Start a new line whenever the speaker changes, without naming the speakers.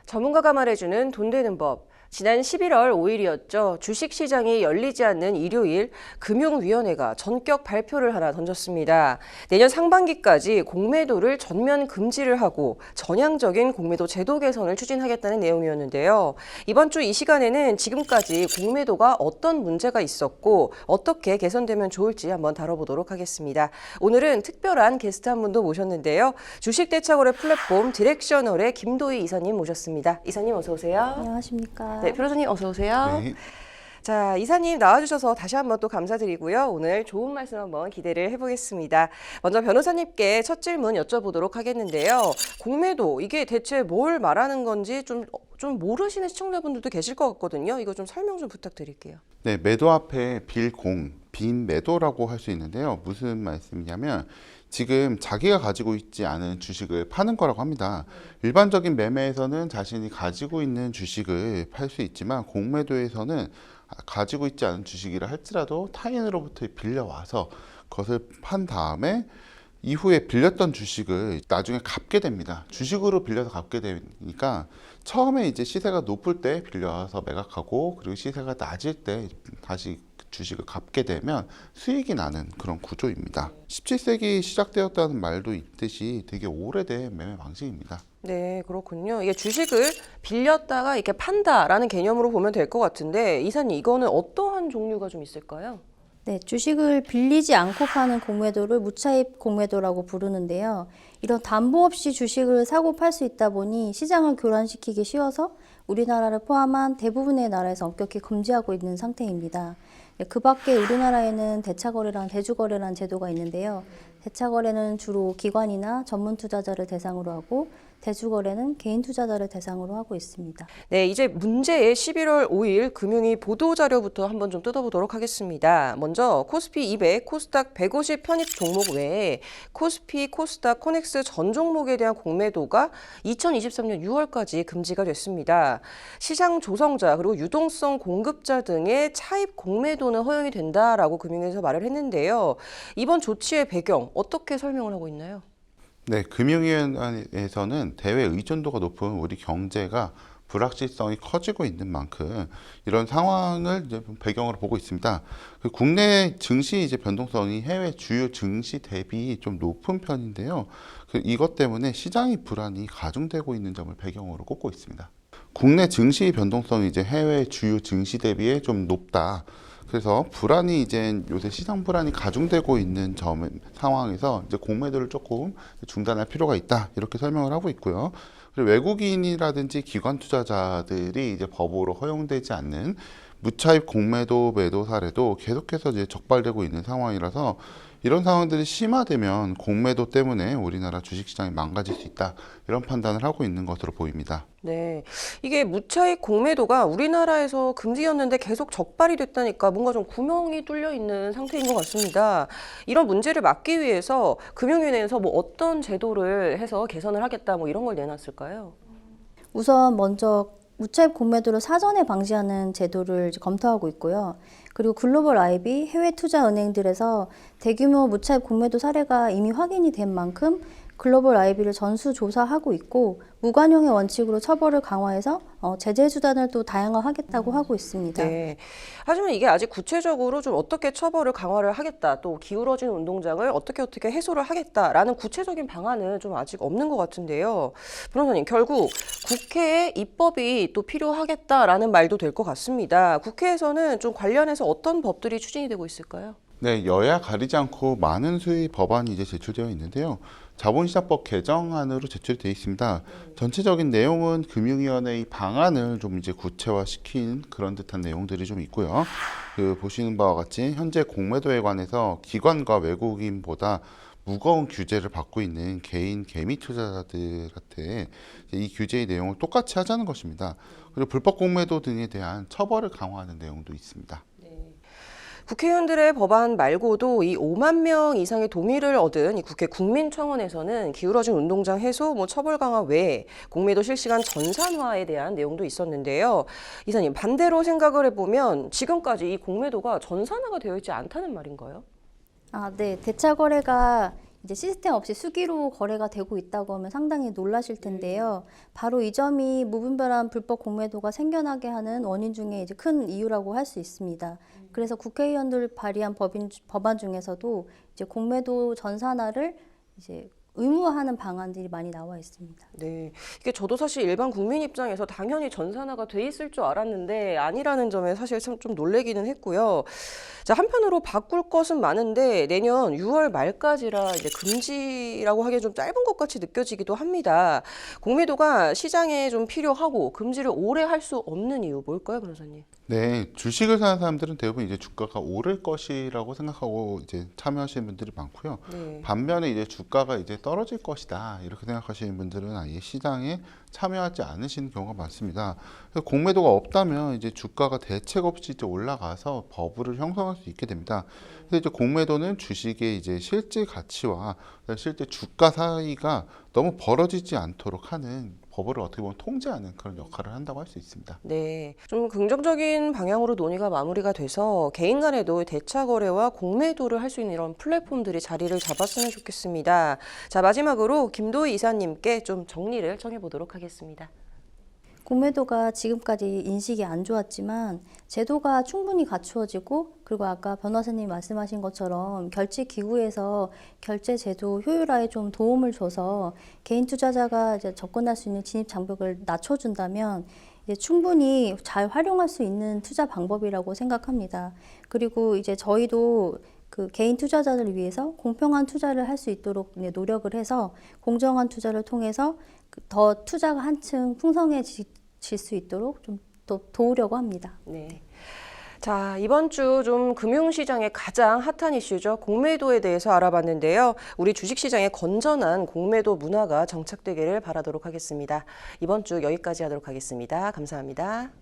전문가가 말해주는 돈 되는 법. 지난 11월 5일이었죠. 주식시장이 열리지 않는 일요일, 금융위원회가 전격 발표를 하나 던졌습니다. 내년 상반기까지 공매도를 전면 금지를 하고 전향적인 공매도 제도 개선을 추진하겠다는 내용이었는데요. 이번 주 이 시간에는 지금까지 공매도가 어떤 문제가 있었고 어떻게 개선되면 좋을지 한번 다뤄보도록 하겠습니다. 오늘은 특별한 게스트 한 분도 모셨는데요. 주식대차거래 플랫폼 디렉셔널의 김도희 이사님 모셨습니다. 이사님 어서 오세요.
안녕하십니까.
네, 변호사님 어서 오세요.
네.
자, 이사님 나와주셔서 다시 한번 또 감사드리고요. 오늘 좋은 말씀 한번 기대를 해보겠습니다. 먼저 변호사님께 첫 질문 여쭤보도록 하겠는데요. 공매도 이게 대체 뭘 말하는 건지 좀 모르시는 시청자분들도 계실 것 같거든요. 이거 좀 설명 좀 부탁드릴게요.
네, 매도 앞에 빌공, 빈 매도라고 할 수 있는데요. 무슨 말씀이냐면 지금 자기가 가지고 있지 않은 주식을 파는 거라고 합니다. 일반적인 매매에서는 자신이 가지고 있는 주식을 팔 수 있지만 공매도에서는 가지고 있지 않은 주식이라 할지라도 타인으로부터 빌려와서 그것을 판 다음에 이후에 빌렸던 주식을 나중에 갚게 됩니다. 주식으로 빌려서 갚게 되니까 처음에 이제 시세가 높을 때 빌려와서 매각하고 그리고 시세가 낮을 때 다시 주식을 갚게 되면 수익이 나는 그런 구조입니다. 17세기 시작되었다는 말도 있듯이 되게 오래된 매매 방식입니다.
네, 그렇군요. 이게 주식을 빌렸다가 이렇게 판다라는 개념으로 보면 될 것 같은데 이사님 이거는 어떠한 종류가 좀 있을까요?
네, 주식을 빌리지 않고 파는 공매도를 무차입 공매도라고 부르는데요. 이런 담보 없이 주식을 사고 팔 수 있다 보니 시장을 교란시키기 쉬워서 우리나라를 포함한 대부분의 나라에서 엄격히 금지하고 있는 상태입니다. 그 밖에 우리나라에는 대차거래랑 대주거래라는 제도가 있는데요. 대차거래는 주로 기관이나 전문 투자자를 대상으로 하고 대주거래는 개인 투자자를 대상으로 하고 있습니다.
네, 이제 문제의 11월 5일 금융위 보도자료부터 한번 좀 뜯어보도록 하겠습니다. 먼저 코스피 200, 코스닥 150 편입 종목 외에 코스피, 코스닥, 코넥스 전 종목에 대한 공매도가 2023년 6월까지 금지가 됐습니다. 시장 조성자 그리고 유동성 공급자 등의 차입 공매도는 허용이 된다라고 금융위에서 말을 했는데요. 이번 조치의 배경 어떻게 설명을 하고 있나요?
네, 금융위원회에서는 대외 의존도가 높은 우리 경제가 불확실성이 커지고 있는 만큼 이런 상황을 이제 배경으로 보고 있습니다. 국내 증시 이제 변동성이 해외 주요 증시 대비 좀 높은 편인데요. 이것 때문에 시장의 불안이 가중되고 있는 점을 배경으로 꼽고 있습니다. 국내 증시 변동성이 이제 해외 주요 증시 대비에 좀 높다. 그래서 불안이 이제 요새 시장 불안이 가중되고 있는 상황에서 이제 공매도를 조금 중단할 필요가 있다 이렇게 설명을 하고 있고요. 그리고 외국인이라든지 기관 투자자들이 이제 법으로 허용되지 않는 무차입 공매도 매도 사례도 계속해서 이제 적발되고 있는 상황이라서 이런 상황들이 심화되면 공매도 때문에 우리나라 주식시장이 망가질 수 있다 이런 판단을 하고 있는 것으로 보입니다.
네, 이게 무차익 공매도가 우리나라에서 금지였는데 계속 적발이 됐다니까 뭔가 좀 구멍이 뚫려 있는 상태인 것 같습니다. 이런 문제를 막기 위해서 금융위원회에서 뭐 어떤 제도를 해서 개선을 하겠다 뭐 이런 걸 내놨을까요?
우선 먼저 무차입 공매도를 사전에 방지하는 제도를 검토하고 있고요. 그리고 글로벌 IB 해외 투자 은행들에서 대규모 무차입 공매도 사례가 이미 확인이 된 만큼 글로벌 IB를 전수 조사하고 있고 무관용의 원칙으로 처벌을 강화해서 제재 수단을 또 다양화하겠다고 하고 있습니다.
네. 하지만 이게 아직 구체적으로 좀 어떻게 처벌을 강화를 하겠다, 또 기울어진 운동장을 어떻게 해소를 하겠다라는 구체적인 방안은 좀 아직 없는 것 같은데요. 변호사님, 결국 국회에 입법이 또 필요하겠다라는 말도 될 것 같습니다. 국회에서는 좀 관련해서 어떤 법들이 추진이 되고 있을까요?
네, 여야 가리지 않고 많은 수의 법안이 이제 제출되어 있는데요. 자본시장법 개정안으로 제출되어 있습니다. 전체적인 내용은 금융위원회의 방안을 좀 이제 구체화시킨 그런 듯한 내용들이 좀 있고요. 보시는 바와 같이 현재 공매도에 관해서 기관과 외국인보다 무거운 규제를 받고 있는 개인 개미 투자자들한테 이 규제의 내용을 똑같이 하자는 것입니다. 그리고 불법 공매도 등에 대한 처벌을 강화하는 내용도 있습니다.
국회의원들의 법안 말고도 이 5만 명 이상의 동의를 얻은 이 국회 국민청원에서는 기울어진 운동장 해소, 처벌 강화 외에 공매도 실시간 전산화에 대한 내용도 있었는데요. 이사님, 반대로 생각을 해보면 지금까지 이 공매도가 전산화가 되어 있지 않다는 말인가요?
네. 대차거래가 이제 시스템 없이 수기로 거래가 되고 있다고 하면 상당히 놀라실 텐데요. 바로 이 점이 무분별한 불법 공매도가 생겨나게 하는 원인 중에 이제 큰 이유라고 할 수 있습니다. 그래서 국회의원들 발의한 법안 중에서도 이제 공매도 전산화를 이제 의무화하는 방안들이 많이 나와 있습니다.
네, 이게 저도 사실 일반 국민 입장에서 당연히 전산화가 돼 있을 줄 알았는데 아니라는 점에 사실 참 좀 놀래기는 했고요. 자, 한편으로 바꿀 것은 많은데 내년 6월 말까지라 이제 금지라고 하기엔 좀 짧은 것 같이 느껴지기도 합니다. 공매도가 시장에 좀 필요하고 금지를 오래 할 수 없는 이유 뭘까요, 변호사님?
네, 주식을 사는 사람들은 대부분 이제 주가가 오를 것이라고 생각하고 이제 참여하시는 분들이 많고요.
네.
반면에 이제 주가가 이제 떨어질 것이다 이렇게 생각하시는 분들은 아예 시장에 참여하지 않으시는 경우가 많습니다. 그래서 공매도가 없다면 이제 주가가 대책 없이 이제 올라가서 버블을 형성할 수 있게 됩니다. 그래서 이제 공매도는 주식의 이제 실제 가치와 실제 주가 사이가 너무 벌어지지 않도록 하는 버블을 어떻게 보면 통제하는 그런 역할을 한다고 할 수 있습니다.
네, 좀 긍정적인 방향으로 논의가 마무리가 돼서 개인 간에도 대차 거래와 공매도를 할 수 있는 이런 플랫폼들이 자리를 잡았으면 좋겠습니다. 자, 마지막으로 김도희 이사님께 좀 정리를 청해보도록 하겠습니다.
공매도가 지금까지 인식이 안 좋았지만 제도가 충분히 갖추어지고 그리고 아까 변호사님 말씀하신 것처럼 결제기구에서 결제 제도 효율화에 좀 도움을 줘서 개인 투자자가 이제 접근할 수 있는 진입 장벽을 낮춰준다면 이제 충분히 잘 활용할 수 있는 투자 방법이라고 생각합니다. 그리고 이제 저희도 그 개인 투자자들을 위해서 공평한 투자를 할 수 있도록 노력을 해서 공정한 투자를 통해서 더 투자가 한층 풍성해질 수 있도록 좀 더 도우려고 합니다.
네. 자, 이번 주 좀 금융시장의 가장 핫한 이슈죠. 공매도에 대해서 알아봤는데요. 우리 주식시장에 건전한 공매도 문화가 정착되기를 바라도록 하겠습니다. 이번 주 여기까지 하도록 하겠습니다. 감사합니다.